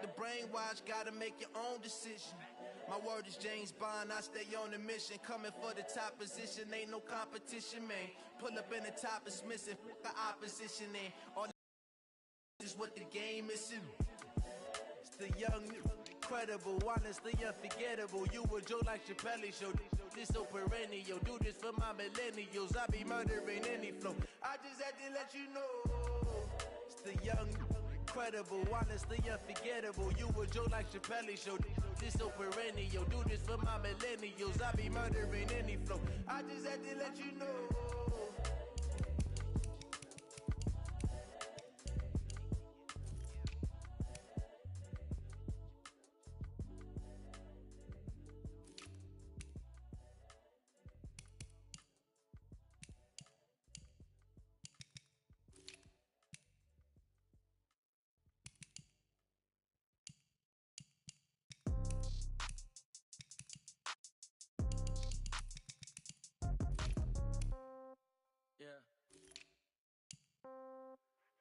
The brainwash, gotta make your own decision. My word is James Bond, I stay on the mission. Coming for the top position, ain't no competition, man. Pull up in the top, it's missing, the opposition in. All is what the game missing. It's the young, incredible, honestly unforgettable. You a Joe like Chappelle show. This so perennial, do this for my millennials. I be murdering any flow. I just had to let you know. It's the young, incredible, honestly unforgettable. You a Joe like Chappelle show. This so perennial, do this for my millennials. I be murdering any flow. I just had to let you know.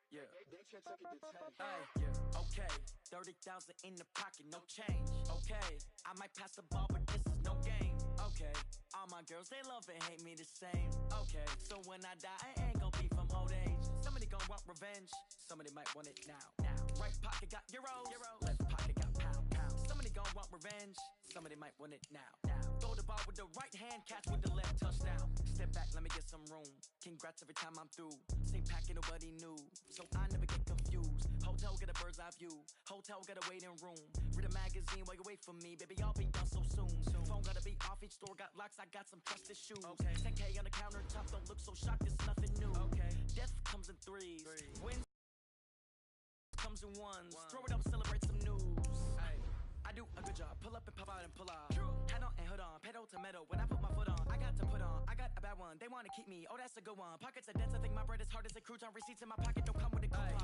Yeah. Hey, yeah. Okay, 30,000 in the pocket, no change. Okay, I might pass the ball, but this is no game. Okay, all my girls, they love and hate me the same. Okay, so when I die, I ain't gon' be from old age. Somebody gon' want revenge, somebody might want it now. Right pocket got euros, left pocket got pound. Somebody gon' want revenge, somebody might want it now. Throw the ball with the right hand, catch with the left, touchdown. Step back, let me get some room. Congrats every time I'm through. Same packet, nobody knew, so I never get confused. Hotel get a bird's eye view, hotel get a waiting room. Read a magazine while you wait for me, baby, I'll be done so soon. Phone gotta be off, each store got locks, I got some trusted shoes. 10K on the countertop, don't look so shocked, it's nothing new. Death comes in threes, wins comes in ones. Throw it up, celebrate some news. I do a good job, pull up and pop out and pull out. Head on and hood on, pedal to metal. When I put my foot on, I got to put on. I got a bad one, they wanna keep me, oh that's a good one. Pockets are dense, I think my bread is hard as a crouton. Receipts in my pocket, don't come with a coupon.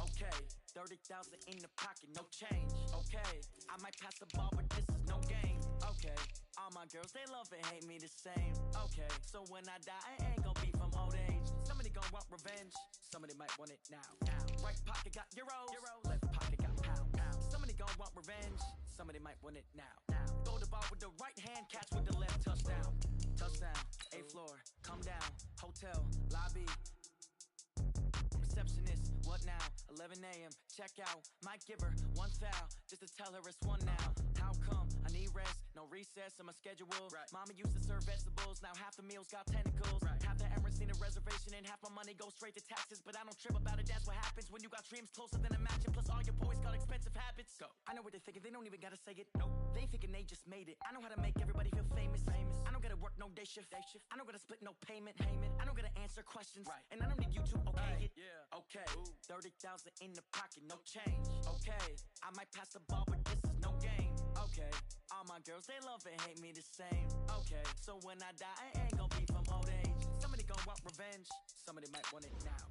Okay, 30,000 in the pocket, no change. Okay, I might pass the ball, but this is no game. Okay, all my girls, they love and hate me the same. Okay, so when I die, I ain't gon' be from old age. Somebody gon' want revenge, somebody might want it now. Right pocket got euros, left pocket got pound. Somebody gon' want revenge, somebody might want it now. Throw the ball with the right hand, catch with the left, touchdown. Touchdown, 8th floor, come down, hotel, lobby. Receptionist, what now? 11 a.m., check out. Might give her one foul, just to tell her it's one now. How come? I need rest, no recess in my schedule. Mama used to serve vegetables, now half the meals got tentacles. Half the Emirates need a reservation and half my money goes straight to taxes. But I don't trip about it, that's what happens when you got dreams closer than a mansion. Plus all your boys got expensive habits. Go. I know what they're thinking, they don't even gotta say it. Nope. They thinking they just made it. I know how to make everybody feel famous. I don't gotta work no day shift. I don't gotta split no payment. I don't gotta answer questions. And I don't need you to okay it. Okay, 30,000 in the pocket, no change. Okay, I might pass the ball, but this is no game. Okay, all my girls, they love and hate me the same. Okay, so when I die, I ain't gon' be from old age. Somebody gon' want revenge, somebody might want it now.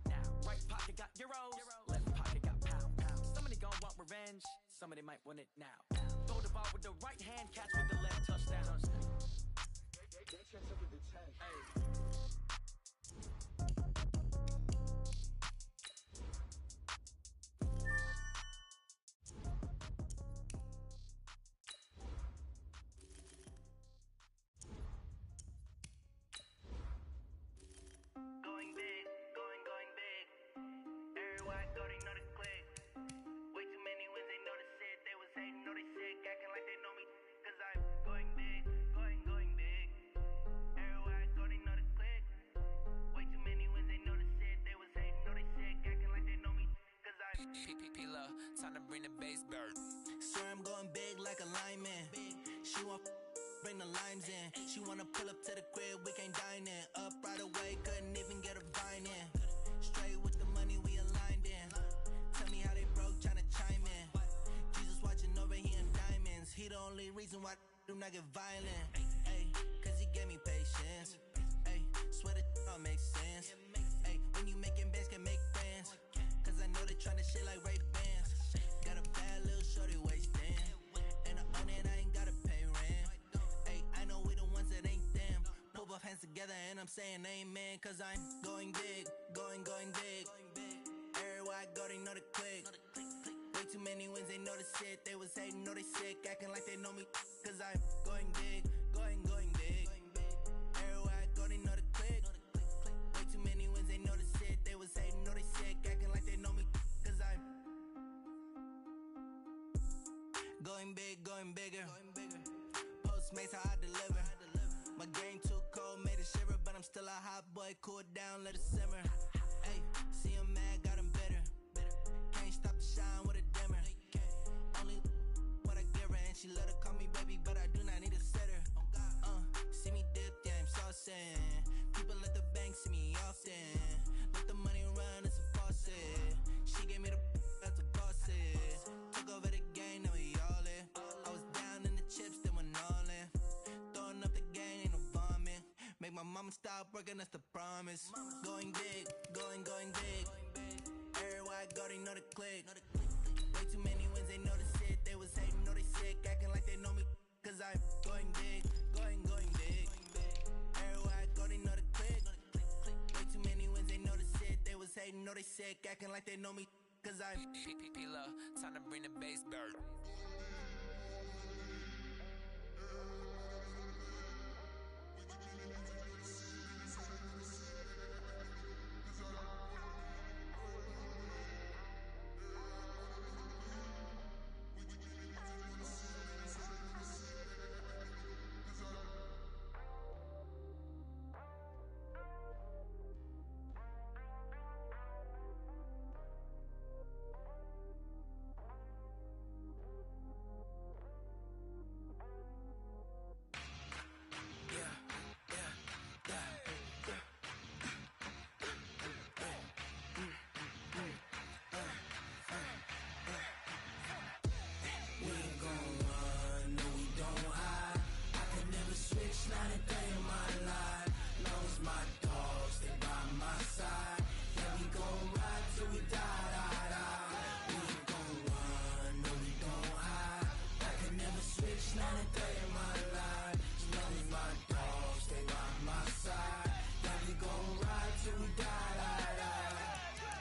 Right pocket got euros, left pocket got pound. Somebody gon' want revenge, somebody might want it now. Throw the ball with the right hand, catch with the left, touchdown. Going big, going big. Everywhere I go, they know the click. Way too many wins, they know the shit. They was hating, know they sick, acting like they know me. Cause I'm going big, going big. Everywhere I go, they know the click. Way too many wins, they know the shit. They was hating, know they sick, acting like they know me. Cause I'm P-P-P-Love, time to bring the bass bird. Swear I'm going big like a lineman. She want bring the limes in. She wanna pull up to the crib, we can't dine in. Up right away, couldn't even get a vine in. Straight with the money, we aligned in. Tell me how they broke, tryna chime in. Jesus watching over here in diamonds. He the only reason why do not get violent. Ay, cause he gave me patience. Ay, swear that all makes sense. Ay, when you making bands, can make friends. Cause I know they tryna shit like Ray Bans. Got a bad little shorty wasting. And I own it, I ain't gotta pay rent. Ay, I know we the ones that ain't them. Put both hands together and I'm saying amen. Cause I'm going big, going big. Everywhere I go, they know the click. Way too many wins, they know the shit. They was hating, know they sick, acting like they know me. Cause I'm going big, going big. Everywhere I go, they know the click. Way too many wins, they know the shit. They was hating, know they sick, acting like they know me. Cause I'm going big, going bigger. Postmates, how I deliver. My game too cold, made it shiver. But I'm still a hot boy, cool it down, let it simmer. Hey, see him mad, got him bitter. Can't stop the shine with a dimmer. Only what I give her, and she let her call me baby, but I do not need a sitter. See me dip, yeah, I'm saucing. People at the bank see me often. Let the money run, it's a faucet. She gave me the that's a boss it. Took over the game, now we all in. I was down in the chips, then went all in. Throwing up the game, ain't no vomit. Make my mama stop working, that's the promise. Going big, going big. Everywhere I go, they know the click. Way too many wins, they know the shit. They was hating, know they sick, acting like they know me. Cause I'm going big, going big. Everywhere I go, they know the click. Way too many wins, they know the shit. They was hating, know they sick, acting like they know me. Cause I'm P-P-P-Love, time to bring the bass bird.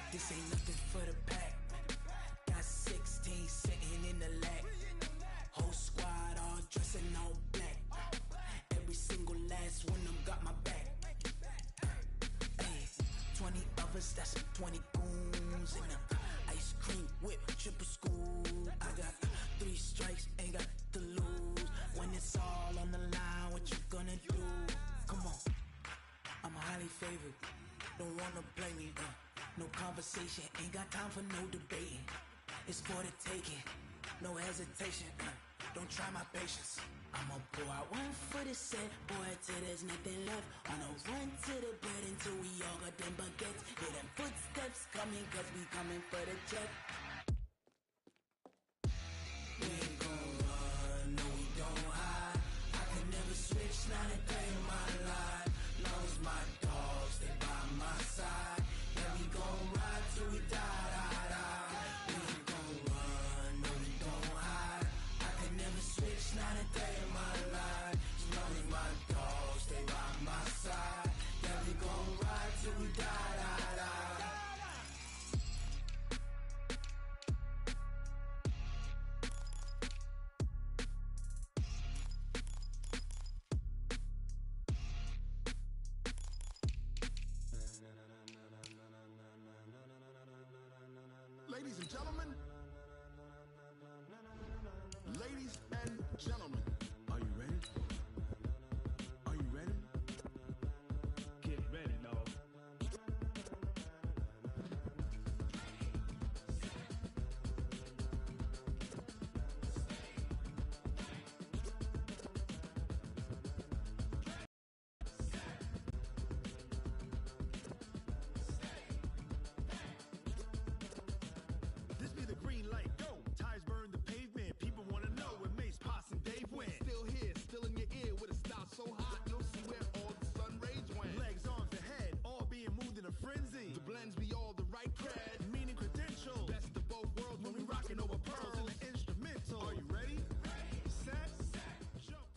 This ain't nothing for the pack. Got 16 sitting in the lag. Whole squad all dressing all black. Every single last one of them got my back. Hey, 20 of us, that's 20 goons in the ice cream whip, triple scoop. I got 3 strikes, ain't got to lose. When it's all on the line, what you gonna do? Come on, I'm highly favored. Don't wanna play me, no conversation, ain't got time for no debating. It's for the taking, no hesitation. Don't try my patience. I'ma pour out one for the set, boy, till there's nothing left. On a run to the bed until we all got them baguettes. Hear them footsteps coming, cause we coming for the check. We ain't gon' run, no we don't hide. I can never switch, not a day in my life. Long as my dogs, they by my side. Yeah, we gon' ride till we die, die, die. We ain't gon' run, no we don't hide. I can never switch, not a day in my life. As long as my dogs, they by my side. Yeah, we gon' ride till we die, die, die. Ladies and gentlemen, ladies and gentlemen, are you ready? Are you ready? Get ready, dog. This be the green light, go. Tires burn the pavement. People wanna know where Mace, Poss, and Dave went. Still here, still in your ear with a style so hot, you'll see where all the sun rays went. Legs, arms, and head, all being moved in a frenzy. The blends be all the right cred, meaning credentials. Best of both worlds when we rockin' over pearls in the instrumental. Are you ready? Set, jump.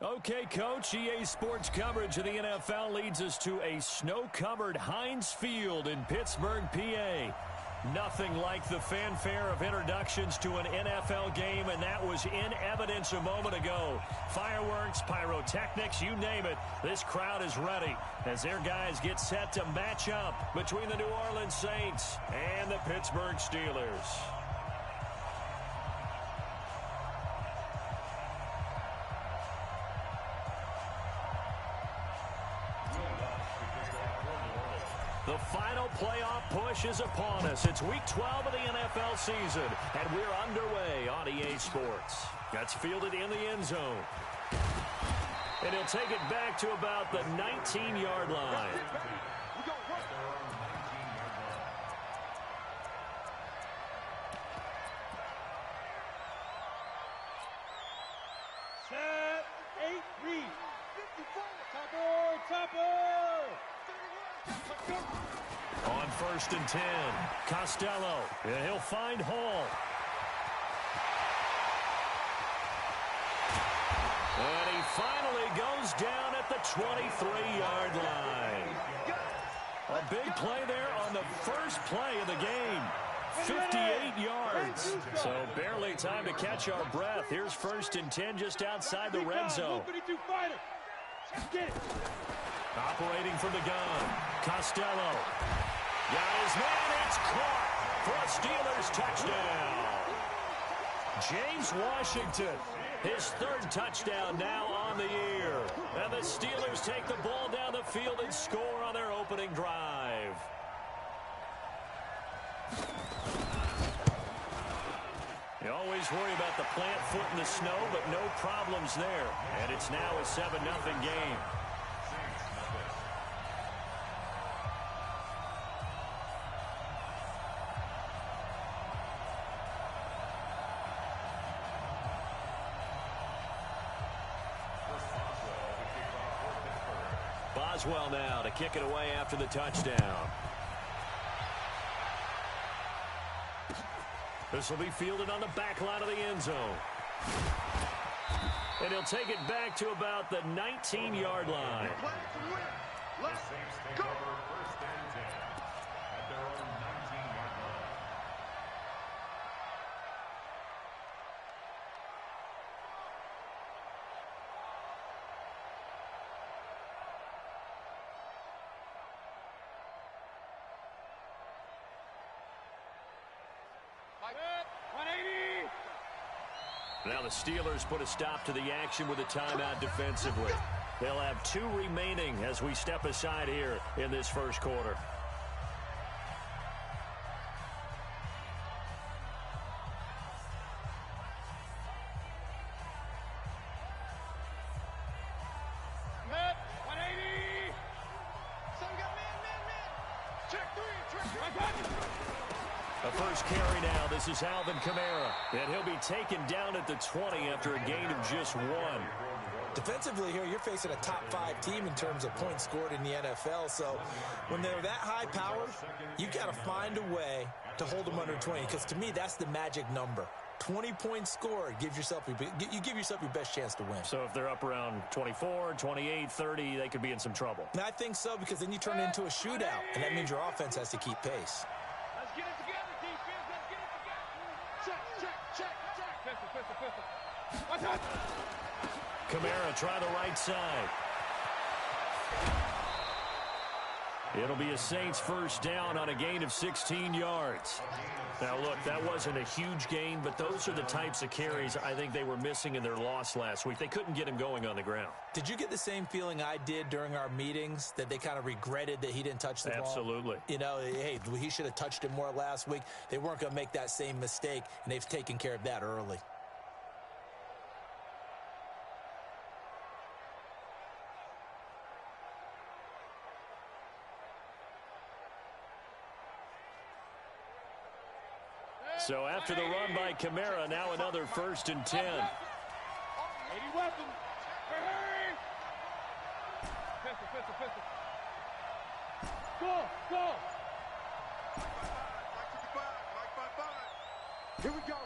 Okay, Coach, EA Sports coverage of the NFL leads us to a snow-covered Heinz Field in Pittsburgh, PA. Nothing like the fanfare of introductions to an NFL game, and that was in evidence a moment ago. Fireworks, pyrotechnics, you name it. This crowd is ready as their guys get set to match up between the New Orleans Saints and the Pittsburgh Steelers. The final playoff push is upon us. It's Week 12 of the NFL season, and we're underway on EA Sports. That's fielded in the end zone. And he'll take it back to about the 19-yard line. Set, 8, read. 54. Topper. On 1st and 10, Costello, and he'll find Hall. And he finally goes down at the 23-yard line. A big play there on the first play of the game. 58 yards. So barely time to catch our breath. Here's 1st and 10 just outside the red zone. Operating from the gun, Costello. Got his man, it's caught for a Steelers touchdown. James Washington, his 3rd touchdown now on the year. And the Steelers take the ball down the field and score on their opening drive. You always worry about the plant foot in the snow, but no problems there. And it's now a 7-0 game. Boswell now to kick it away after the touchdown. This will be fielded on the back line of the end zone. And he'll take it back to about the 19-yard line. Let's go. 1st and 10 at their own 19-yard line. Now the Steelers put a stop to the action with a timeout defensively. They'll have 2 remaining as we step aside here in this first quarter. The first carry now. This is Alvin Kamara. And he'll be taken down at the 20 after a gain of just 1. Defensively here, you're facing a top 5 team in terms of points scored in the NFL. So when they're that high powered, you've got to find a way to hold them under 20. Because to me, that's the magic number. 20 points scored gives yourself you give yourself your best chance to win. So if they're up around 24, 28, 30, they could be in some trouble. And I think so, because then you turn it into a shootout, and that means your offense has to keep pace. Let's get it together, defense. Let's get it together. Check. Pistol. Watch out. Kamara try the right side. It'll be a Saints first down on a gain of 16 yards. Now, look, that wasn't a huge gain, but those are the types of carries I think they were missing in their loss last week. They couldn't get him going on the ground. Did you get the same feeling I did during our meetings, that they kind of regretted that he didn't touch the ball? Absolutely. You know, hey, he should have touched it more last week. They weren't going to make that same mistake, and they've taken care of that early. So after the run by Kamara, now another 1st and 10. 80 weapons. Hurry! Pistol. Go! Here we go.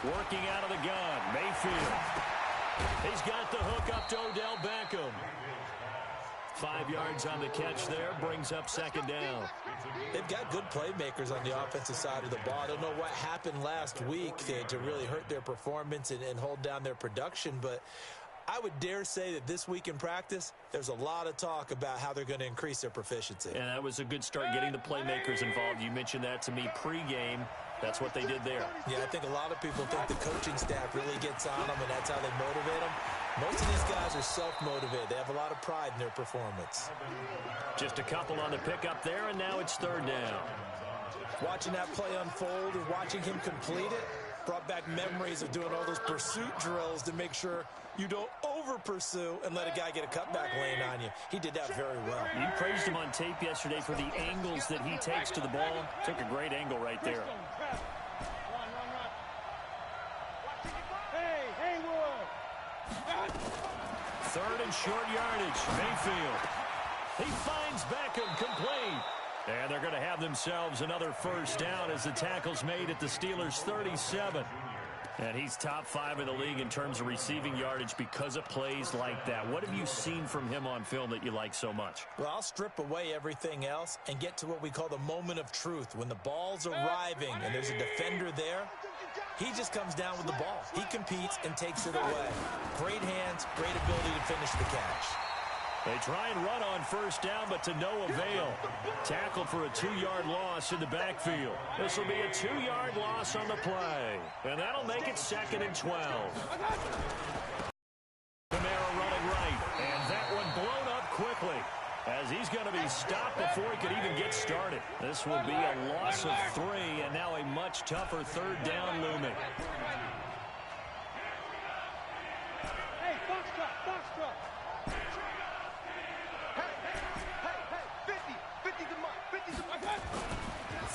Working out of the gun, Mayfield. He's got the hook up to Odell Beckham. 5 yards on the catch there, brings up second down. They've got good playmakers on the offensive side of the ball. I don't know what happened last week to really hurt their performance and hold down their production, but I would dare say that this week in practice, there's a lot of talk about how they're going to increase their proficiency. And that was a good start, getting the playmakers involved. You mentioned that to me pregame. That's what they did there. Yeah, I think a lot of people think the coaching staff really gets on them, and that's how they motivate them. Most of these guys are self-motivated. They have a lot of pride in their performance. Just a couple on the pickup there, and now it's third down. Watching that play unfold and watching him complete it brought back memories of doing all those pursuit drills to make sure you don't over-pursue and let a guy get a cutback lane on you. He did that very well. You praised him on tape yesterday for the angles that he takes to the ball. Took a great angle right there. Third and short yardage. Mayfield. He finds Beckham, complete. And they're going to have themselves another first down as the tackle's made at the Steelers' 37. And he's top 5 in the league in terms of receiving yardage because of plays like that. What have you seen from him on film that you like so much? Well, I'll strip away everything else and get to what we call the moment of truth. When the ball's arriving and there's a defender there, he just comes down with the ball. He competes and takes it away. Great hands, great ability to finish the catch. They try and run on first down, but to no avail. Tackled for a 2-yard loss in the backfield. This will be a 2-yard loss on the play. And that'll make it 2nd and 12. Kamara running right. And that one blown up quickly, as he's going to be stopped before he could even get started. This will be a loss of 3, and now a much tougher third down looming. Hey, foxtrot.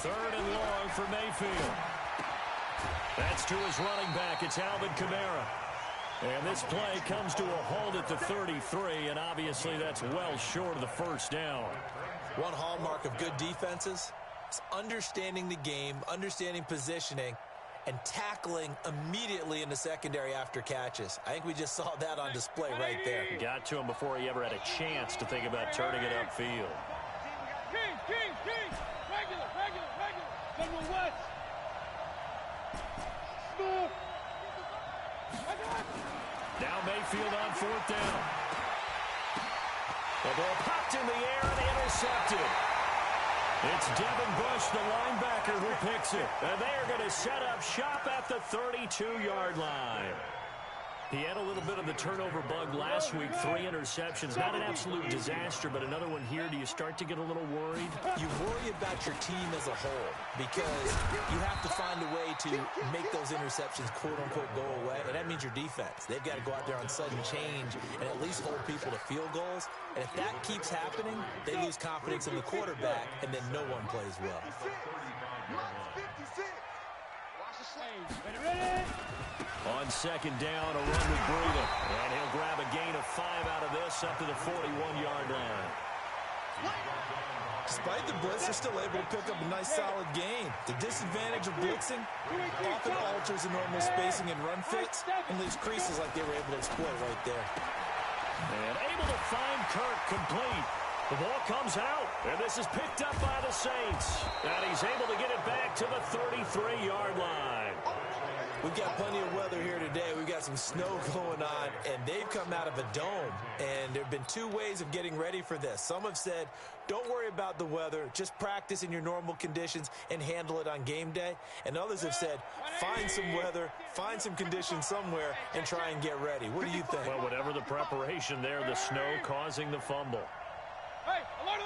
Third and long for Mayfield. That's to his running back. It's Alvin Kamara. And this play comes to a halt at the 33, and obviously that's well short of the first down. One hallmark of good defenses is understanding the game, understanding positioning, and tackling immediately in the secondary after catches. I think we just saw that on display right there. Got to him before he ever had a chance to think about turning it upfield. King. Regular. Number West. Smooth. Now Mayfield on 4th down. The ball popped in the air and intercepted. It's Devin Bush, the linebacker, who picks it. And they are going to set up shop at the 32-yard line. He had a little bit of the turnover bug last week, 3 interceptions. Not an absolute disaster, but another one here. Do you start to get a little worried? You worry about your team as a whole because you have to find a way to make those interceptions, quote-unquote, go away, and that means your defense. They've got to go out there on sudden change and at least hold people to field goals, and if that keeps happening, they lose confidence in the quarterback, and then no one plays well. Ready? On 2nd down, a run with Breida. And he'll grab a gain of 5 out of this up to the 41-yard line. Despite the blitz, they're still able to pick up a nice, solid gain. The disadvantage of blitzing often alters the normal spacing and run fits and leaves creases like they were able to exploit right there. And able to find Kirk, complete. The ball comes out, and this is picked up by the Saints. And he's able to get it back to the 33-yard line. We've got plenty of weather here today. We've got some snow going on, and they've come out of a dome. And there have been 2 ways of getting ready for this. Some have said, don't worry about the weather. Just practice in your normal conditions and handle it on game day. And others have said, find some weather, find some conditions somewhere, and try and get ready. What do you think? Well, whatever the preparation there, the snow causing the fumble. Hey, alert!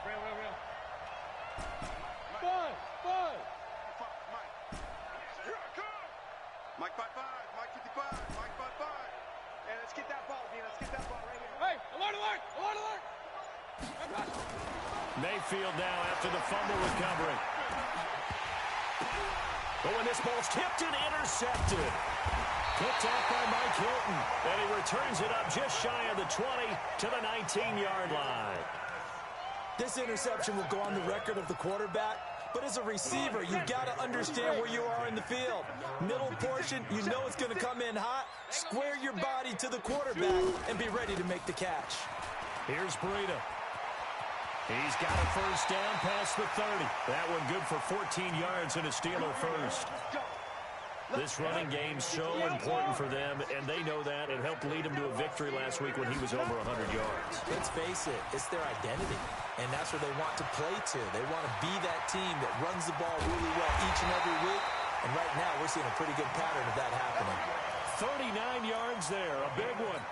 Real. Five. Mike 5-5, Mike 55, Mike 5-5. And let's get that ball, Dean. Let's get that ball right here. Hey, alert! Mayfield now after the fumble recovery. But when this ball's tipped and intercepted. Picked off by Mike Hilton. And he returns it up just shy of the 20 to the 19-yard line. This interception will go on the record of the quarterback. But as a receiver, you've got to understand where you are in the field. Middle portion, you know it's going to come in hot. Square your body to the quarterback and be ready to make the catch. Here's Breida. He's got a first down past the 30. That one good for 14 yards and a Steeler first. This running game's so important for them, and they know that. It helped lead them to a victory last week when he was over 100 yards. Let's face it, it's their identity, and that's where they want to play to. They want to be that team that runs the ball really well each and every week, and right now we're seeing a pretty good pattern of that happening. 39 yards there, a big one.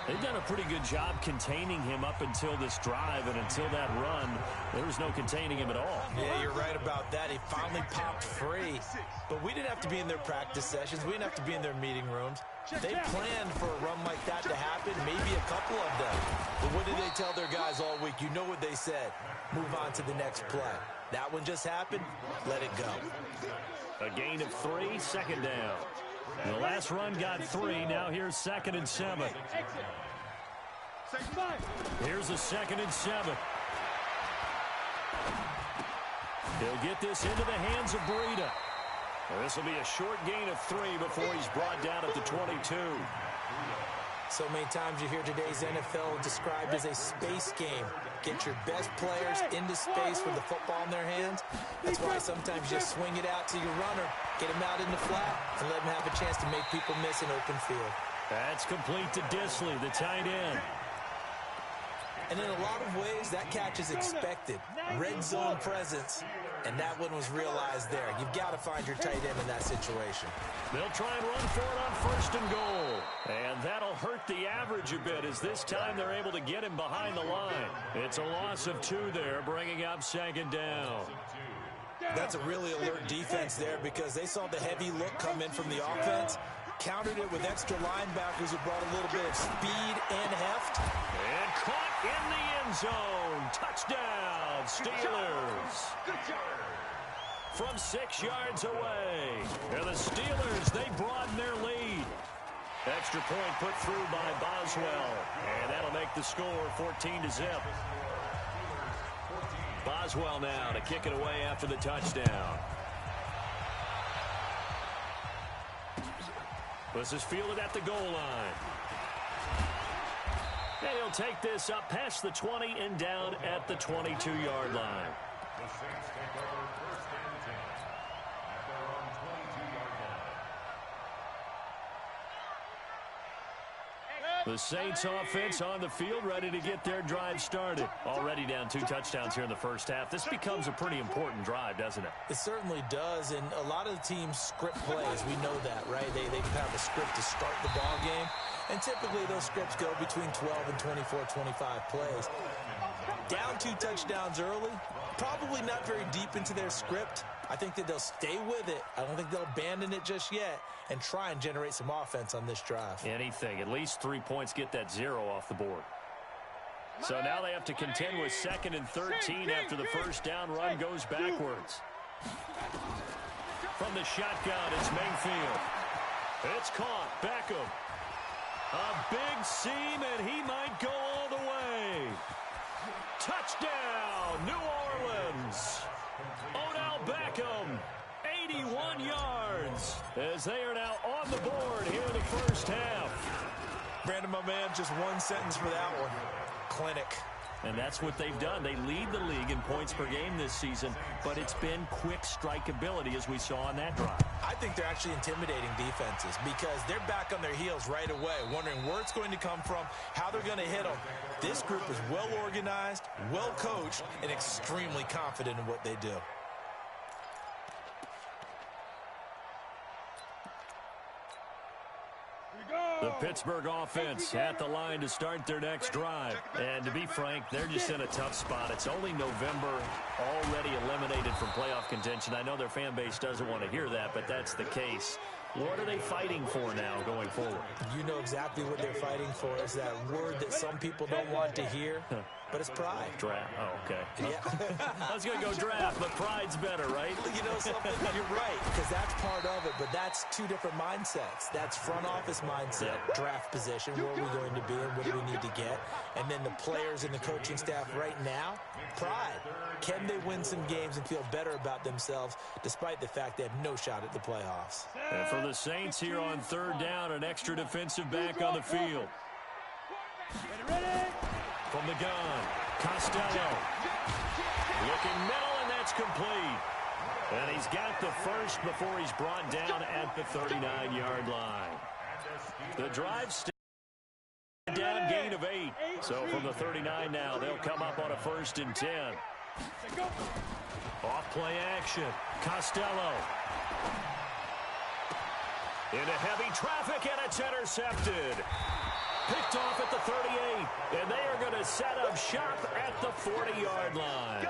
They've done a pretty good job containing him up until this drive, and until that run, there was no containing him at all. Yeah, you're right about that. He finally popped free. But we didn't have to be in their practice sessions. We didn't have to be in their meeting rooms. They planned for a run like that to happen, maybe a couple of them. But what did they tell their guys all week? You know what they said. Move on to the next play. That one just happened. Let it go. A gain of 3, second down. The last run got 3. Now here's 2nd and 7. Here's a 2nd and 7. He'll get this into the hands of Breida. This will be a short gain of 3 before he's brought down at the 22. So many times you hear today's NFL described as a space game. Get your best players into space with the football in their hands. That's why sometimes you just swing it out to your runner, get him out in the flat, and let him have a chance to make people miss an open field. That's complete to Disley, the tight end. And in a lot of ways, that catch is expected. Red zone presence, and that one was realized there. You've got to find your tight end in that situation. They'll try and run for it on 1st and goal. And that'll hurt the average a bit, as this time they're able to get him behind the line. It's a loss of 2 there, bringing up 2nd down. That's a really alert defense there, because they saw the heavy look come in from the offense, countered it with extra linebackers who brought a little bit of speed and heft. And caught in the end zone. Touchdown, Steelers. Good job. From 6 yards away. And the Steelers, they broaden their lead. Extra point put through by Boswell. And that'll make the score 14-0. Boswell now to kick it away after the touchdown. This is fielded at the goal line. And he'll take this up past the 20 and down at the 22-yard line. The Saints take over 1st and 10 at their own 22-yard line. The Saints offense on the field, ready to get their drive started. Already down 2 touchdowns here in the first half. This becomes a pretty important drive, doesn't it? It certainly does, and a lot of the teams script plays. We know that, right? They have a script to start the ball game, and typically those scripts go between 12 and 24, 25 plays. Down 2 touchdowns early, probably not very deep into their script. I think that they'll stay with it. I don't think they'll abandon it just yet and try and generate some offense on this drive. Anything. At least 3 points get that 0 off the board. So now they have to contend with 2nd and 13 after the first down run goes backwards. From the shotgun, it's Mayfield. It's caught. Beckham. A big seam, and he might go all the way. Touchdown, New Orleans. Odell Beckham, 81 yards, as they are now on the board here in the first half. Brandon, my man, just one sentence for that one. Clinic. And that's what they've done. They lead the league in points per game this season, but it's been quick strike ability, as we saw on that drive. I think they're actually intimidating defenses because they're back on their heels right away, wondering where it's going to come from, how they're going to hit them. This group is well organized, well coached, and extremely confident in what they do. The Pittsburgh offense at the line to start their next drive. And to be frank, they're just in a tough spot. It's only November, already eliminated from playoff contention. I know their fan base doesn't want to hear that, but that's the case. What are they fighting for now going forward? You know exactly what they're fighting for. Is that word that some people don't want to hear, but it's pride. Draft. Oh, okay. Yeah. I was going to go draft, but pride's better, right? You know something? You're right, because that's part of it, but that's 2 different mindsets. That's front office mindset, draft position, where are we going to be and what do we need to get? And then the players and the coaching staff right now, pride. Can they win some games and feel better about themselves despite the fact they have no shot at the playoffs? And for the Saints here on 3rd down, an extra defensive back on the field. from the gun. Costello. Looking middle, and that's complete. And he's got the first before he's brought down at the 39-yard line. The drive down, gain of 8. So from the 39 now, they'll come up on a 1st and 10. Off play action. Costello. Into heavy traffic, and it's intercepted. Picked off at the 38, and they are going to set up shop at the 40-yard line.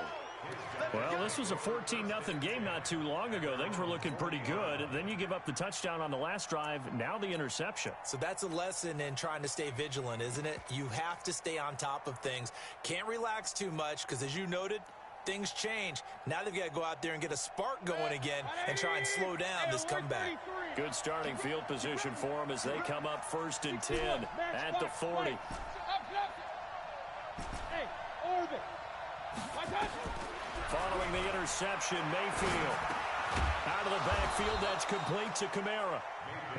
Well, this was a 14-0 game not too long ago. Things were looking pretty good. Then you give up the touchdown on the last drive. Now the interception. So that's a lesson in trying to stay vigilant, isn't it? You have to stay on top of things. Can't relax too much because, as you noted, things change. Now they've got to go out there and get a spark going again and try and slow down this comeback. Good starting field position for them as they come up 1st and 10 at the 40. Following the interception, Mayfield. Out of the backfield, that's complete to Kamara.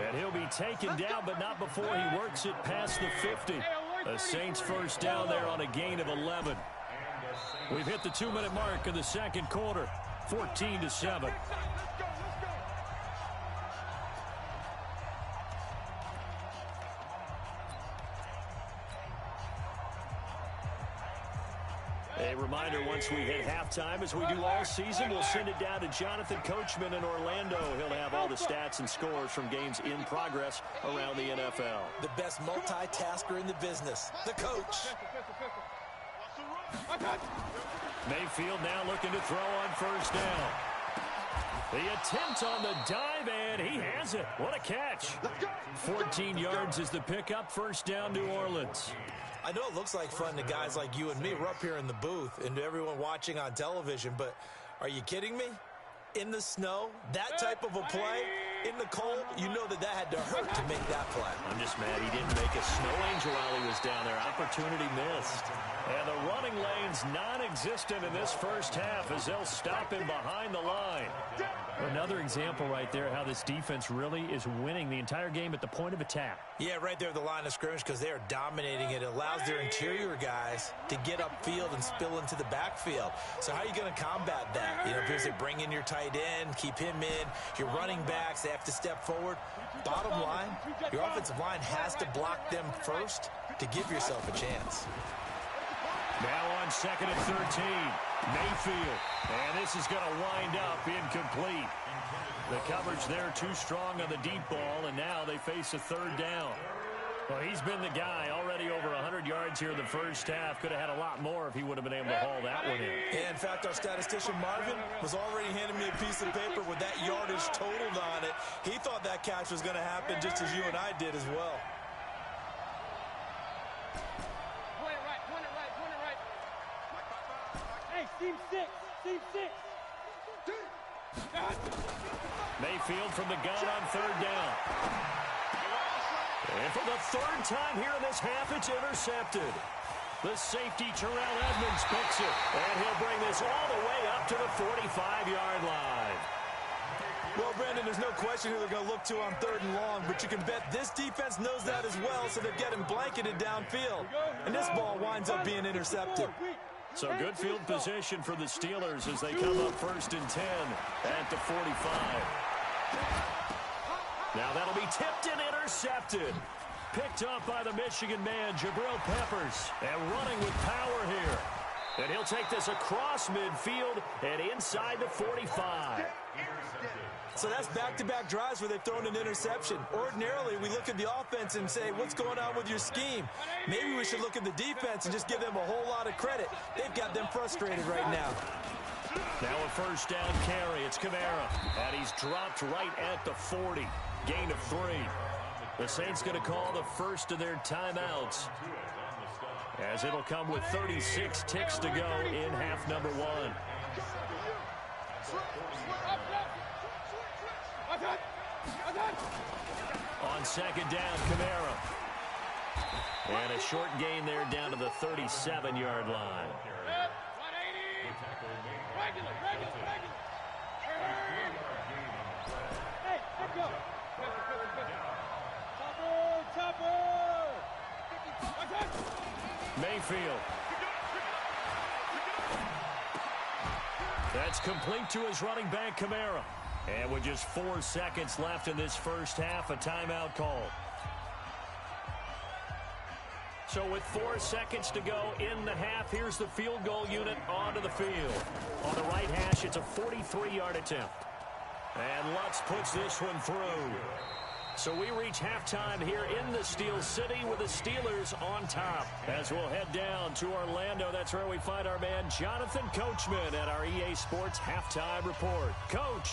And he'll be taken down, but not before he works it past the 50. The Saints first down there on a gain of 11. We've hit the 2-minute mark in the second quarter, 14-7. A reminder, once we hit halftime, as we do all season, we'll send it down to Jonathan Coachman in Orlando. He'll have all the stats and scores from games in progress around the NFL. The best multitasker in the business, the coach. Mayfield now looking to throw on 1st down. The attempt on the dive, and he has it. What a catch. 14 yards is the pickup, 1st down, New Orleans. I know it looks like fun to guys like you and me. We're up here in the booth and to everyone watching on television, but are you kidding me? In the snow, that type of a play, in the cold, you know that had to hurt to make that play. I'm just mad he didn't make a snow angel while he was down there. Opportunity missed. And the running lane's non-existent in this first half as they'll stop him behind the line. Another example right there how this defense really is winning the entire game at the point of attack. Yeah, right there at the line of scrimmage because they are dominating it. It allows their interior guys to get upfield and spill into the backfield. So how are you going to combat that? You know, because they bring in your tight end, keep him in. Your running backs, they have to step forward. Bottom line, your offensive line has to block them first to give yourself a chance. Now on 2nd and 13, Mayfield. And this is going to wind up incomplete. The coverage there too strong on the deep ball, and now they face a 3rd down. Well, he's been the guy already over 100 yards here in the first half. Could have had a lot more if he would have been able to haul that one in. Yeah, in fact, our statistician Marvin was already handing me a piece of paper with that yardage totaled on it. He thought that catch was going to happen just as you and I did as well. Team 6. Mayfield from the gun on 3rd down. And for the 3rd time here in this half, it's intercepted. The safety, Terrell Edmonds, picks it. And he'll bring this all the way up to the 45-yard line. Well, Brandon, there's no question who they're going to look to on 3rd and long, but you can bet this defense knows that as well, so they're getting blanketed downfield. And this ball winds up being intercepted. So good field position for the Steelers as they come up 1st and 10 at the 45. Now that'll be tipped and intercepted. Picked up by the Michigan man, Jabril Peppers. And running with power here. And he'll take this across midfield and inside the 45. So that's back-to-back drives where they've thrown an interception. Ordinarily, we look at the offense and say, what's going on with your scheme? Maybe we should look at the defense and just give them a whole lot of credit. They've got them frustrated right now. Now a 1st down carry. It's Kamara. And he's dropped right at the 40. Gain of 3. The Saints going to call the first of their timeouts, as it'll come with 36 ticks to go in half number 1. On 2nd down, Kamara. And a short gain there down to the 37-yard line. Mayfield That's complete to his running back, Kamara. And with just 4 seconds left in this first half, a timeout call. So with 4 seconds to go in the half, here's the field goal unit onto the field. On the right hash, it's a 43-yard attempt. And Lutz puts this one through. So we reach halftime here in the Steel City with the Steelers on top. As we'll head down to Orlando, that's where we find our man Jonathan Coachman at our EA Sports Halftime Report. Coach.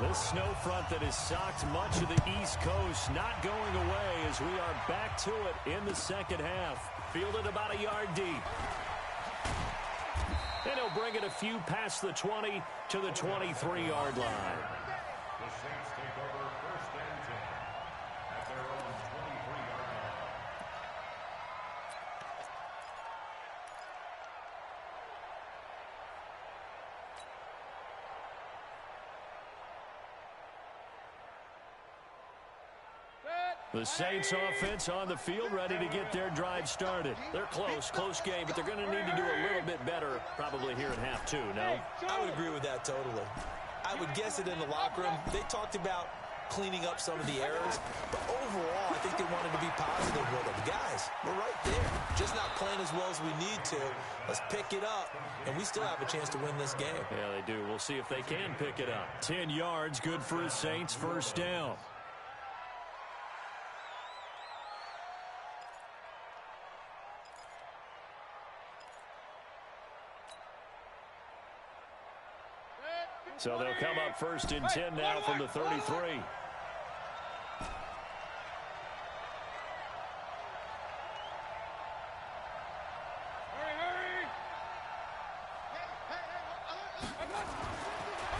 This snow front that has socked much of the East Coast not going away as we are back to it in the second half. Fielded about a yard deep. And he'll bring it a few past the 20 to the 23-yard line. The Saints take over first and 10 at their own 23-yard line. The Saints offense on the field, ready to get their drive started. They're close game, but they're going to need to do a little bit better probably here in half two, no? I would agree with that totally. I would guess it in the locker room. They talked about cleaning up some of the errors, but overall, I think they wanted to be positive with it. Guys, we're right there. Just not playing as well as we need to. Let's pick it up, and we still have a chance to win this game. Yeah, they do. We'll see if they can pick it up. 10 yards, good for the Saints, first down. So they'll come up first and 10 now from the 33.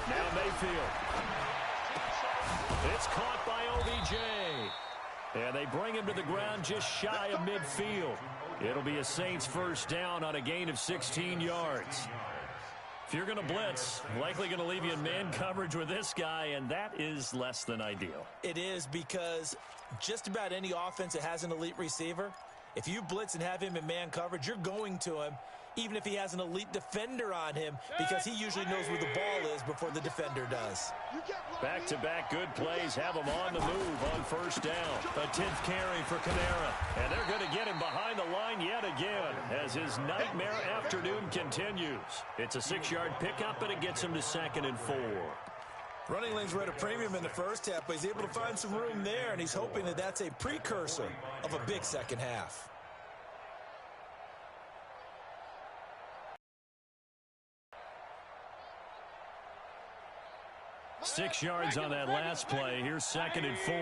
Now Mayfield. It's caught by OBJ. And they bring him to the ground just shy of midfield. It'll be a Saints first down on a gain of 16 yards. If you're going to blitz, likely going to leave you in man coverage with this guy, and that is less than ideal. It is, because just about any offense that has an elite receiver, if you blitz and have him in man coverage, you're going to him, even if he has an elite defender on him, because he usually knows where the ball is before the defender does. Back-to-back good plays have him on the move on first down. A 10th carry for Kamara. And they're going to get him behind the line yet again as his nightmare afternoon continues. It's a 6-yard pickup, and it gets him to 2nd and 4. Running lanes were at a premium in the first half, but he's able to find some room there, and he's hoping that that's a precursor of a big second half. Six yards on that last play. Here's 2nd and 4.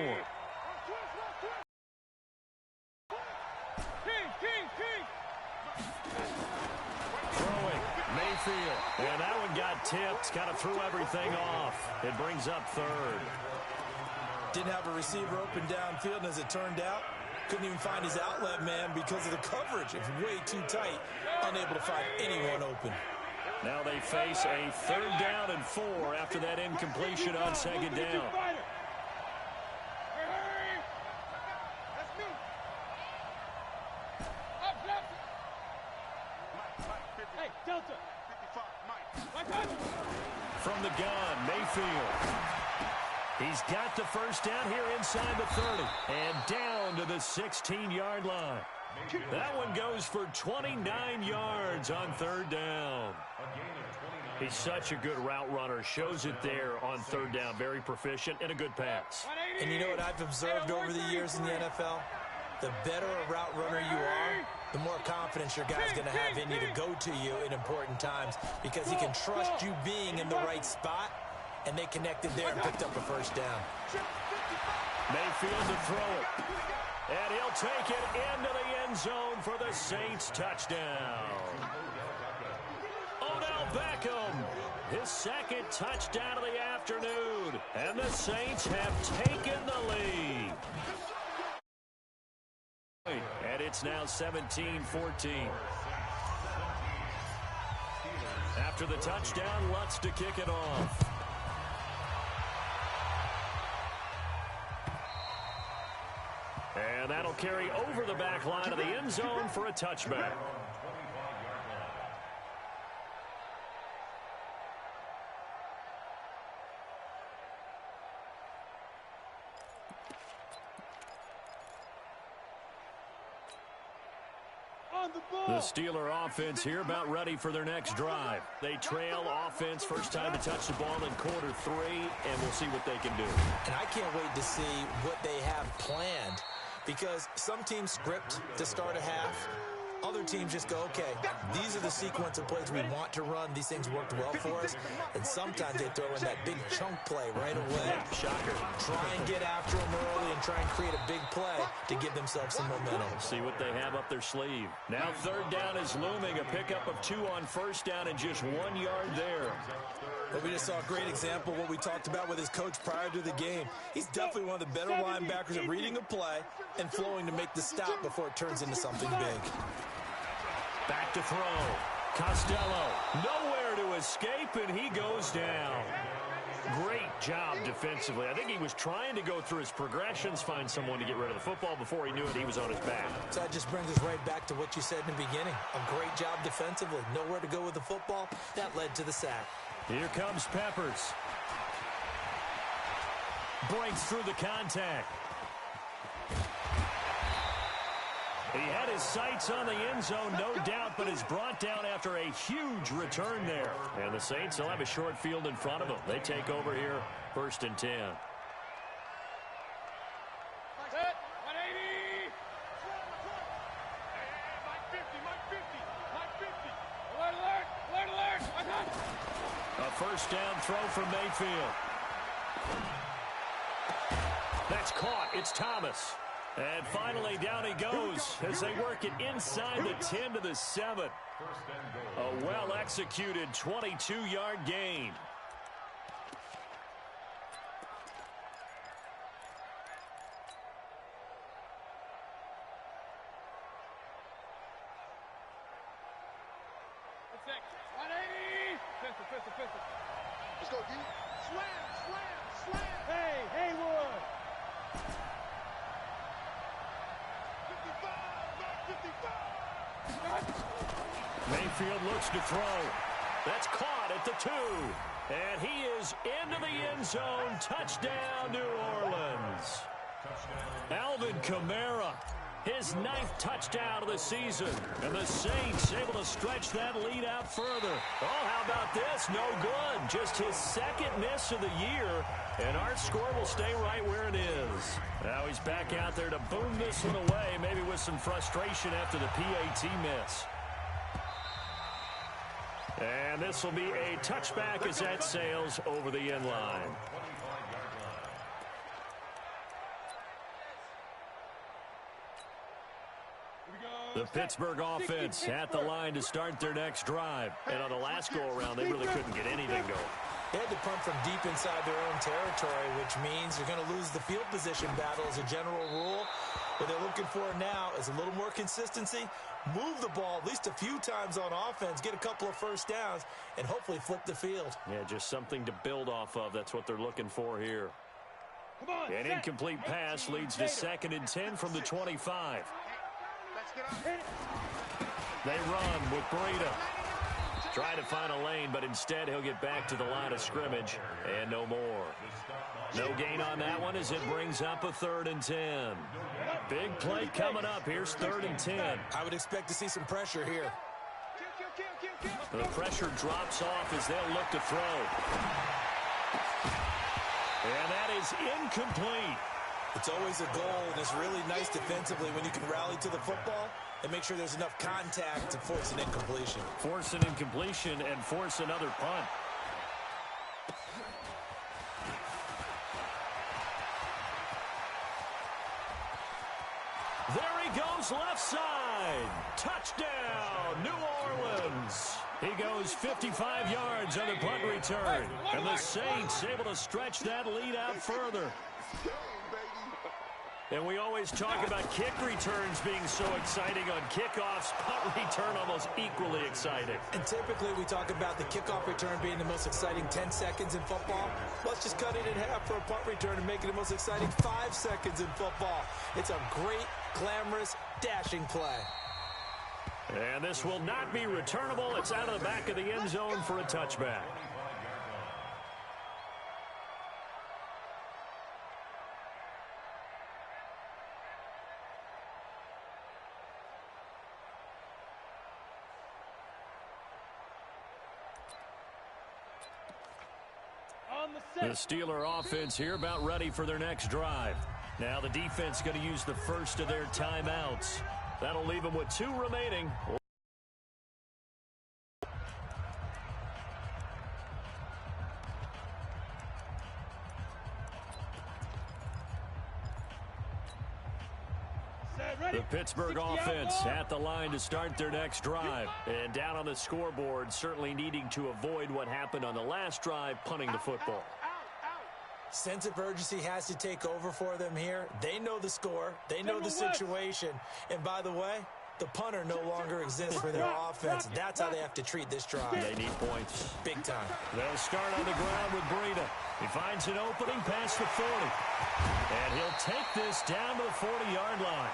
Throwing, Mayfield. And that one got tipped. Kind of threw everything off. It brings up 3rd. Didn't have a receiver open downfield, and as it turned out, couldn't even find his outlet man because of the coverage. It's way too tight. Unable to find anyone open. Now they face a 3rd down and 4 after that incompletion on 2nd down. From the gun, Mayfield. He's got the first down here inside the 30 and down to the 16-yard line. That one goes for 29 yards on 3rd down. He's such a good route runner. Shows it there on 3rd down. Very proficient and a good pass. And you know what I've observed over the years in the NFL? The better a route runner you are, the more confidence your guy's going to have in you to go to you in important times, because he can trust you being in the right spot, and they connected there and picked up a first down. Mayfield to throw it. And he'll take it into the end zone for the Saints touchdown. Odell Beckham, his 2nd touchdown of the afternoon. And the Saints have taken the lead. And it's now 17-14. After the touchdown, Lutz to kick it off. And that'll carry over the back line of the end zone for a touchback. The Steeler offense here about ready for their next drive. They trail offense, first time to touch the ball in quarter 3, and we'll see what they can do. And I can't wait to see what they have planned, because some teams script to start a half. Other teams just go, okay, these are the sequence of plays we want to run. These things worked well for us. And sometimes they throw in that big chunk play right away. Shocker. Try and get after them early and try and create a big play to give themselves some momentum. See what they have up their sleeve. Now third down is looming. A pickup of 2 on first down and just 1 yard there. But we just saw a great example of what we talked about with his coach prior to the game. He's definitely one of the better linebackers at reading a play and flowing to make the stop before it turns into something big. Back to throw. Costello, nowhere to escape, and he goes down. Great job defensively. I think he was trying to go through his progressions, find someone to get rid of the football. Before he knew it, he was on his back. So that just brings us right back to what you said in the beginning. A great job defensively. Nowhere to go with the football. That led to the sack. Here comes Peppers. Breaks through the contact. He had his sights on the end zone, no doubt, but is brought down after a huge return there. And the Saints will have a short field in front of them. They take over here, 1st and 10. Set, 180. Mike 50, Mike 50, Mike 50. Alert, alert, alert, alert. I got it. A first down throw from Mayfield. That's caught. It's Thomas. And finally, down he goes as they work it inside the 10 to the 7. A well-executed 22-yard gain. Six, 180. Pistol, pistol, pistol. Let's go, D. Slam, slam, slam. Hey, Haywood. 55. Mayfield looks to throw. That's caught at the 2. And he is into the end zone. Touchdown, New Orleans. Alvin Kamara, his 9th touchdown of the season. And the Saints able to stretch that lead out further. Oh, how about this? No good. Just his 2nd miss of the year. And our score will stay right where it is. Now he's back out there to boom this one away, maybe with some frustration after the PAT miss. And this will be a touchback as that sails over the end line. The Pittsburgh offense at the line to start their next drive. And on the last go-around, they really couldn't get anything going. They had to punt from deep inside their own territory, which means they're going to lose the field position battle as a general rule. What they're looking for now is a little more consistency, move the ball at least a few times on offense, get a couple of first downs, and hopefully flip the field. Yeah, just something to build off of. That's what they're looking for here. An incomplete pass leads to 2nd and 10 from the 25. They run with Breida. Try to find a lane, but instead he'll get back to the line of scrimmage and no more. No gain on that one as it brings up a 3rd and 10. Big play coming up. Here's 3rd and 10. I would expect to see some pressure here. The pressure drops off as they'll look to throw. And that is incomplete. It's always a goal, and it's really nice defensively when you can rally to the football and make sure there's enough contact to force an incompletion. Force an incompletion and force another punt. There he goes left side. Touchdown, New Orleans. He goes 55 yards on the punt return. And the Saints able to stretch that lead out further. And we always talk about kick returns being so exciting on kickoffs. Punt return almost equally exciting. And typically we talk about the kickoff return being the most exciting 10 seconds in football. Let's just cut it in half for a punt return and make it the most exciting 5 seconds in football. It's a great, glamorous, dashing play. And this will not be returnable. It's out of the back of the end zone for a touchback. The Steeler offense here about ready for their next drive. Now the defense going to use the first of their timeouts. That'll leave them with 2 remaining. The Pittsburgh offense at the line to start their next drive. And down on the scoreboard, certainly needing to avoid what happened on the last drive, punting the football. Sense of urgency has to take over for them here. They know the score. They know the situation. And by the way, the punter no longer exists for their offense. That's how they have to treat this drive. They need points. Big time. They'll start on the ground with Breida. He finds an opening past the 40. And he'll take this down to the 40-yard line.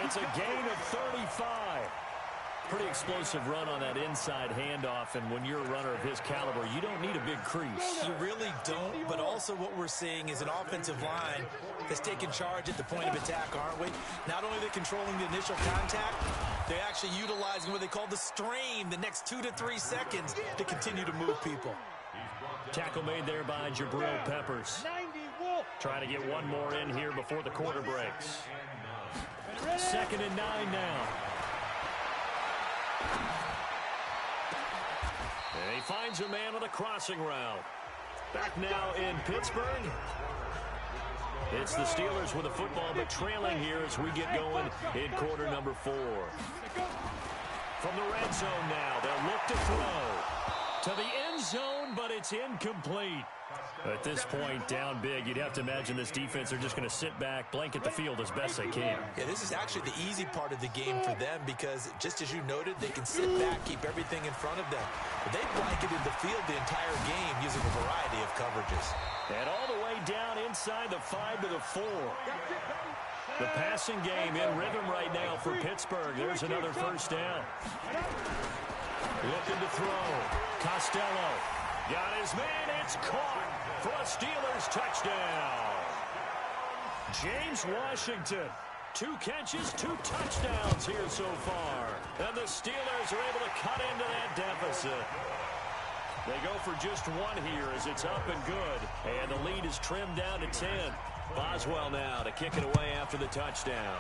It's a gain of 35. Pretty explosive run on that inside handoff, and when you're a runner of his caliber, you don't need a big crease. You really don't, but also what we're seeing is an offensive line that's taking charge at the point of attack, aren't we? Not only are they controlling the initial contact, they're actually utilizing what they call the strain, the next 2 to 3 seconds to continue to move people. Tackle made there by Jabril Peppers. Trying to get one more in here before the quarter breaks. 2nd and 9 now. And he finds a man on a crossing route. Back now in Pittsburgh. It's the Steelers with the football, but trailing here as we get going in quarter number 4. From the red zone now, they'll look to throw to the end zone, but it's incomplete. At this point, down big, you'd have to imagine this defense are just going to sit back, blanket the field as best they can. Yeah, this is actually the easy part of the game for them because, just as you noted, they can sit back, keep everything in front of them. But they blanketed the field the entire game using a variety of coverages. And all the way down inside the 5 to the 4. The passing game in rhythm right now for Pittsburgh. There's another first down. Looking to throw. Costello got his man. It's caught for a Steelers touchdown. James Washington, 2 catches, 2 touchdowns here so far. And the Steelers are able to cut into that deficit. They go for just 1 here as it's up and good. And the lead is trimmed down to 10. Boswell now to kick it away after the touchdown.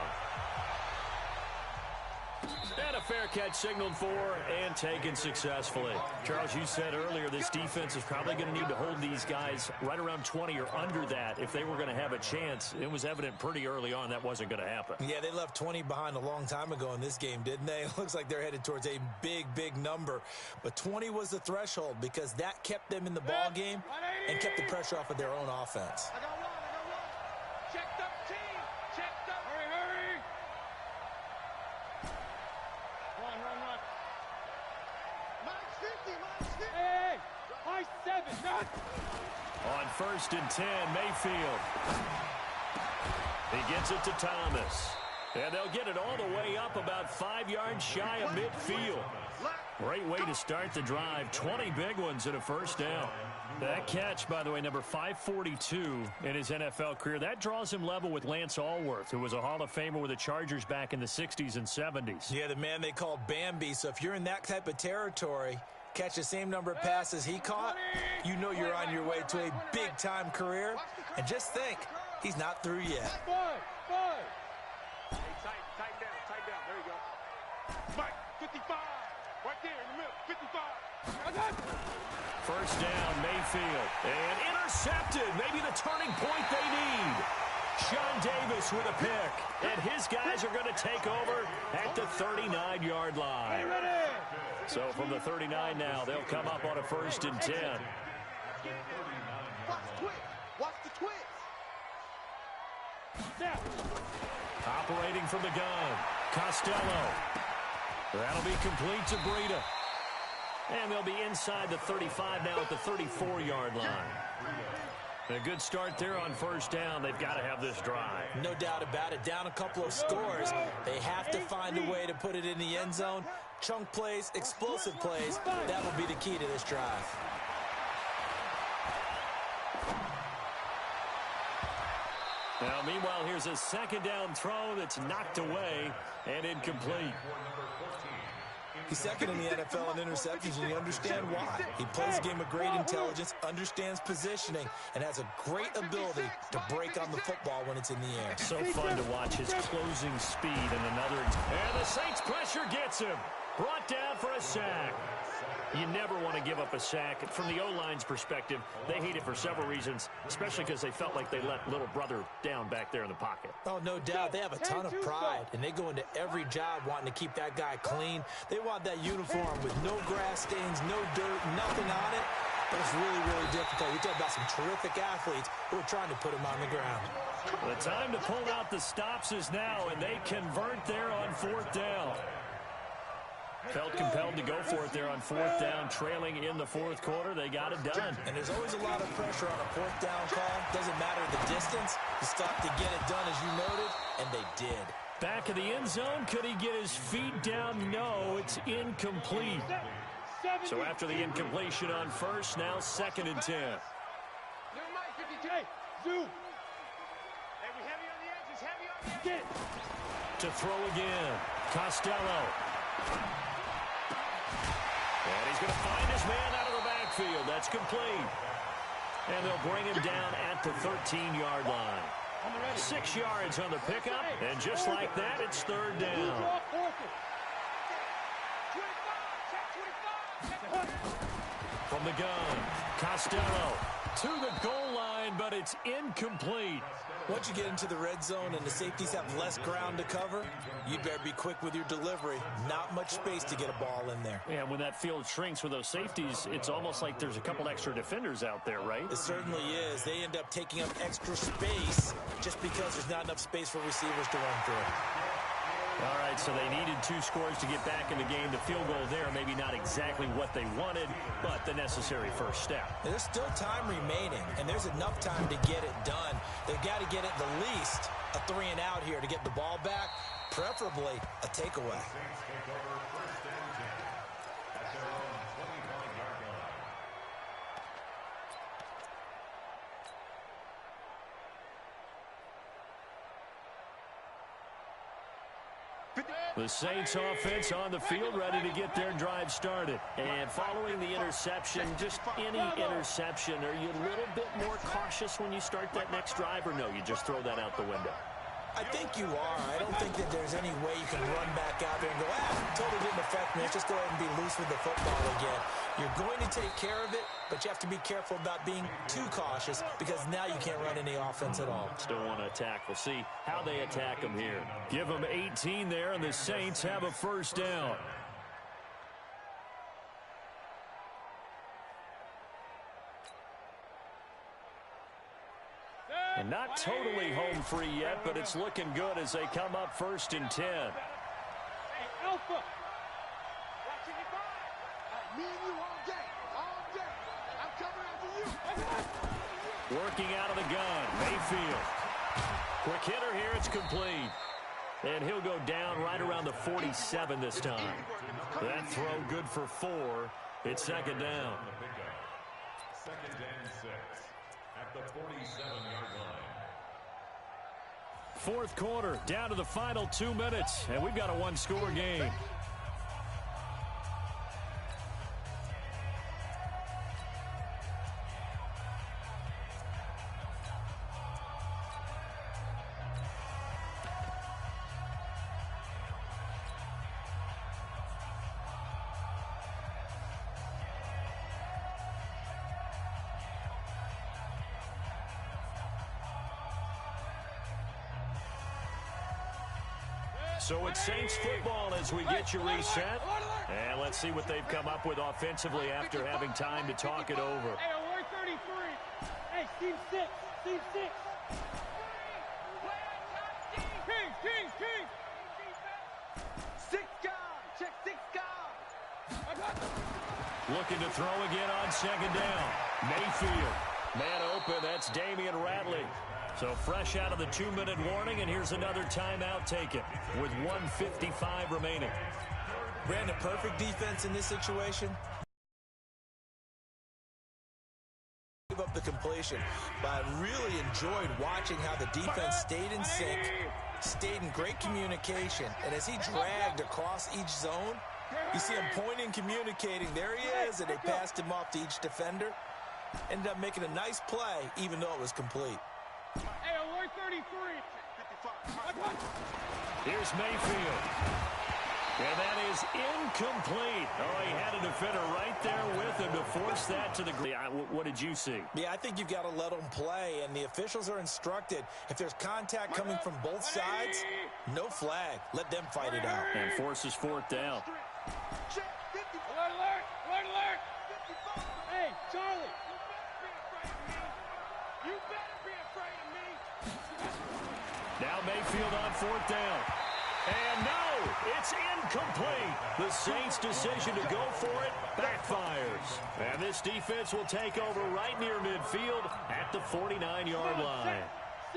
And a fair catch signaled for and taken successfully. Charles, you said earlier this defense is probably going to need to hold these guys right around 20 or under that if they were going to have a chance. It was evident pretty early on that wasn't going to happen. Yeah, they left 20 behind a long time ago in this game, didn't they? It looks like they're headed towards a big, big number. But 20 was the threshold because that kept them in the ball game and kept the pressure off of their own offense. I got one. Checked up, team. Checked up. Hurry. Run. Mine's 50. Hey, mine's 7. On 1st and 10, Mayfield. He gets it to Thomas. And they'll get it all the way up about 5 yards shy of midfield. Great way to start the drive. 20 big ones and a first down. That catch, by the way, number 542 in his NFL career, that draws him level with Lance Allworth, who was a Hall of Famer with the Chargers back in the 60s and 70s. Yeah, the man they called Bambi. So if you're in that type of territory, catch the same number of passes he caught, you know you're on your way to a big-time career. And just think, he's not through yet. Hey, tighten down. There you go. Mike, 55. Right there in the middle, 55. I got it. First down, Mayfield. And intercepted. Maybe the turning point they need. Sean Davis with a pick. And his guys are going to take over at the 39-yard line. So from the 39 now, they'll come up on a 1st and 10. Watch the twist. Operating from the gun, Costello. That'll be complete to Breida. And they'll be inside the 35 now at the 34-yard line. A good start there on first down. They've got to have this drive. No doubt about it. Down a couple of scores. They have to find a way to put it in the end zone. Chunk plays, explosive plays. That will be the key to this drive. Now, meanwhile, here's a second down throw that's knocked away and incomplete. He's second in the NFL in interceptions, and you understand why. He plays a game of great intelligence, understands positioning, and has a great ability to break on the football when it's in the air. So fun to watch his closing speed and another. And the Saints pressure gets him. Brought down for a sack. You never want to give up a sack. From the O-line's perspective, they hate it for several reasons, especially because they felt like they let little brother down back there in the pocket. Oh, no doubt. They have a ton of pride, and they go into every job wanting to keep that guy clean. They want that uniform with no grass stains, no dirt, nothing on it. But it's really, really difficult. You talk about some terrific athletes who are trying to put him on the ground. The time to pull out the stops is now, and they convert there on fourth down. Felt compelled to go for it there on fourth down, trailing in the fourth quarter. They got it done. And there's always a lot of pressure on a fourth down call. Doesn't matter the distance. You stop to get it done, as you noted, and they did. Back of the end zone. Could he get his feet down? No, it's incomplete. So after the incompletion on first, now 2nd and 10. Hey, Zoo. Hey, we heavy on the edges, heavy on the edges. To throw again, Costello. And he's going to find his man out of the backfield. That's complete. And they'll bring him down at the 13-yard line. 6 yards on the pickup, and just like that, it's third down. From the gun, Costello to the goal line, but it's incomplete. Once you get into the red zone and the safeties have less ground to cover, you better be quick with your delivery. Not much space to get a ball in there. Yeah, when that field shrinks with those safeties, it's almost like there's a couple extra defenders out there, right? It certainly is. They end up taking up extra space just because there's not enough space for receivers to run through. All right, so they needed 2 scores to get back in the game. The field goal there, maybe not exactly what they wanted, but the necessary first step. There's still time remaining, and there's enough time to get it done. They've got to get at the least a 3 and out here to get the ball back, preferably a takeaway. The Saints offense on the field, ready to get their drive started. And following the interception, just any interception, are you a little bit more cautious when you start that next drive, or no, you just throw that out the window? I think you are. I don't think that there's any way you can run back out there and go, totally didn't affect me. Let's just go ahead and be loose with the football again. You're going to take care of it, but you have to be careful about being too cautious because now you can't run any offense at all. Still want to attack. We'll see how they attack them here. Give them 18 there, and the Saints have a first down. And not totally home free yet, but it's looking good as they come up 1st and 10. Hey, Alpha. Watching you by. Me and you all day. All day. I'm coming after you. Working out of the gun, Mayfield. Quick hitter here, it's complete. And he'll go down right around the 47 this time. That throw good for 4. It's 2nd down. 2nd and 6 at the 47-yard line. 4th quarter, down to the final 2 minutes, and we've got a 1-score game. So it's Saints football as we get you reset. And let's see what they've come up with offensively after having time to talk it over. Hey, alert 33. Hey, team 6. Team 6. Six guys. Check six guys. Looking to throw again on second down. Mayfield. Man open, that's Damian Ratley. So fresh out of the 2-minute warning, and here's another timeout taken with 1:55 remaining. Brandon, perfect defense in this situation. Give up the completion, but I really enjoyed watching how the defense stayed in sync, stayed in great communication, and as he dragged across each zone, you see him pointing, communicating. There he is, and they passed him off to each defender. Ended up making a nice play, even though it was complete. Hey, alert 33. Here's Mayfield. And that is incomplete. Oh, he had a defender right there with him to force that to the ground. What did you see? Yeah, I think you've got to let them play, and the officials are instructed. If there's contact coming from both sides, no flag. Let them fight it out. And forces fourth down. Alert, alert, alert, alert. Hey, Charlie. You better be afraid of me. Now Mayfield on fourth down. And no, it's incomplete. The Saints' decision to go for it backfires. And this defense will take over right near midfield at the 49-yard line.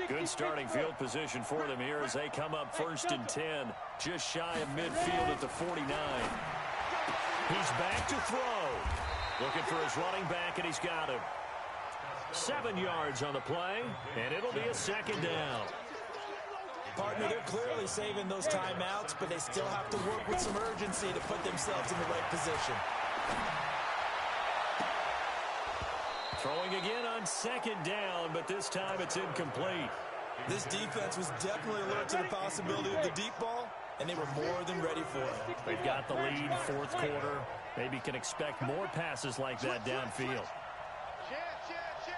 Good starting field position for them here as they come up 1st and 10, just shy of midfield at the 49. He's back to throw. Looking for his running back, and he's got him. 7 yards on the play, and it'll be a second down. Partner, they're clearly saving those timeouts, but they still have to work with some urgency to put themselves in the right position. Throwing again on second down, but this time it's incomplete. This defense was definitely alert to the possibility of the deep ball, and they were more than ready for it. They've got the lead, fourth quarter. Maybe can expect more passes like that downfield.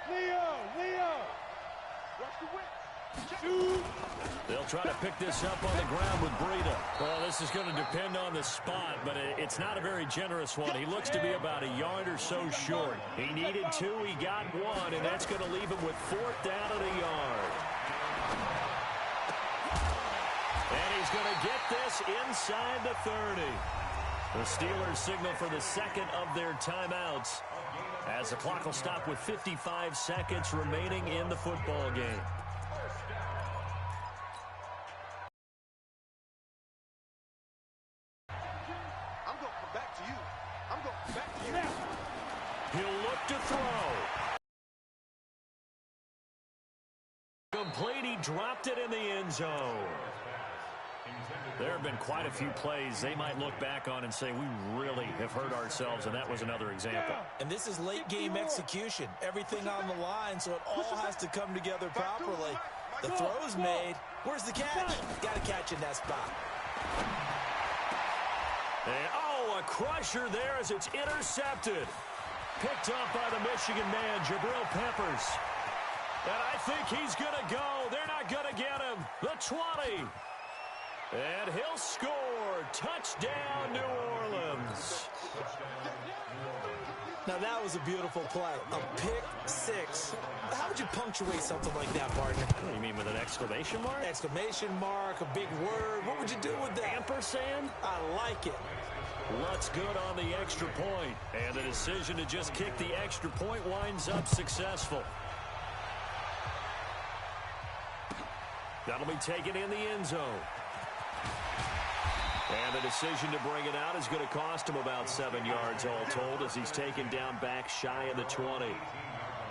Leo. Watch the whip. They'll try to pick this up on the ground with Breida. Well, this is going to depend on the spot, but it's not a very generous one. He looks to be about a yard or so short. He needed 2, he got 1, and that's going to leave him with fourth down at a yard. And he's going to get this inside the 30. The Steelers signal for the second of their timeouts as the clock will stop with 55 seconds remaining in the football game. He'll look to throw. Complete, he dropped it in the end zone. There have been quite a few plays they might look back on and say, we really have hurt ourselves, and that was another example. And this is late-game execution. Everything on the line, so it all has to come together properly. The throw's made. Where's the catch? Got to catch in that spot. And, a crusher there as it's intercepted. Picked up by the Michigan man, Jabril Peppers. And I think he's going to go. They're not going to get him. The 20. And he'll score. Touchdown, New Orleans. Now, that was a beautiful play. A pick six. How would you punctuate something like that, partner? What do you mean, with an exclamation mark? Exclamation mark, a big word. What would you do with that? Ampersand? I like it. Lutz good on the extra point. And the decision to just kick the extra point winds up successful. That'll be taken in the end zone. And the decision to bring it out is going to cost him about 7 yards all told as he's taken down back shy of the 20.